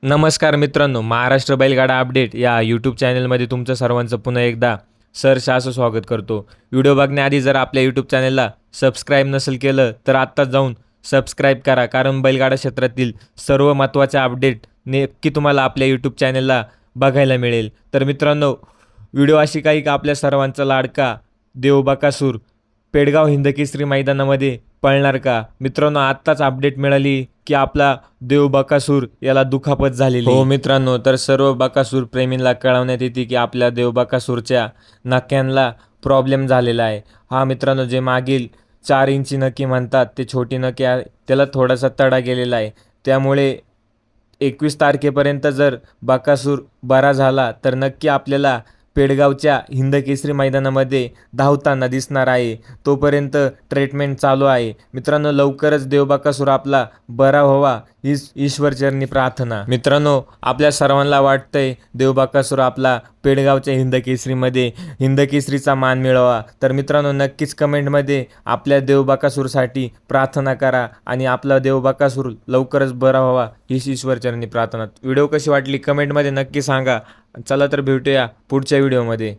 नमस्कार मित्रांनो, महाराष्ट्र बैलगाडा अपडेट या यूट्यूब चॅनलमध्ये तुमचं सर्वांचं पुन्हा एकदा सहर्ष असं स्वागत करतो. व्हिडिओ बघण्याआधी जर आपल्या यूट्यूब चॅनलला सबस्क्राईब नसेल केलं तर आत्ताच जाऊन सबस्क्राईब करा, कारण बैलगाडा क्षेत्रातील सर्व महत्त्वाचे अपडेट नक्की तुम्हाला आपल्या यूट्यूब चॅनलला बघायला मिळेल. तर मित्रांनो, व्हिडिओ अशी काही का आपल्या सर्वांचा लाडका देव बकासूर पेडगाव हिंदकेसरी मैदानामध्ये पळणार का? मित्रांनो, आत्ताच अपडेट मिळाली की आपला देव बकासूर याला दुखापत झालेली. हो मित्रांनो, तर सर्व बकासूर प्रेमींना कळवण्यात येते की आपल्या देव बकासूरच्या नख्यांना प्रॉब्लेम झालेला आहे. हा मित्रांनो, जे मागील 4 इंची नखी म्हणतात ते छोटी नखी आहे, त्याला थोडासा तडा गेलेला आहे. त्यामुळे 21 तारखेपर्यंत जर बकासूर बरा झाला तर नक्की आपल्याला पेडगावच्या हिंदकेसरी मैदानामध्ये धावताना दिसणार आहे. तोपर्यंत ट्रीटमेंट चालू आहे. मित्रांनो, लवकरच देव बकासूर आपला बरा व्हावा हीच ईश्वरचरणी प्रार्थना. मित्रांनो, आपल्या सर्वांना वाटतंय देव बकासूर आपला पेडगावच्या हिंदकेसरीमध्ये हिंदकेसरीचा मान मिळवा. तर मित्रांनो, नक्कीच कमेंटमध्ये आपल्या देव बकासूरसाठी प्रार्थना करा आणि आपला देव बकासूर लवकरच बरा व्हावा हीच ईश्वरचरणी प्रार्थना. व्हिडिओ कशी वाटली कमेंटमध्ये नक्की सांगा. चला तर भेटूया पुढच्या व्हिडिओमध्ये.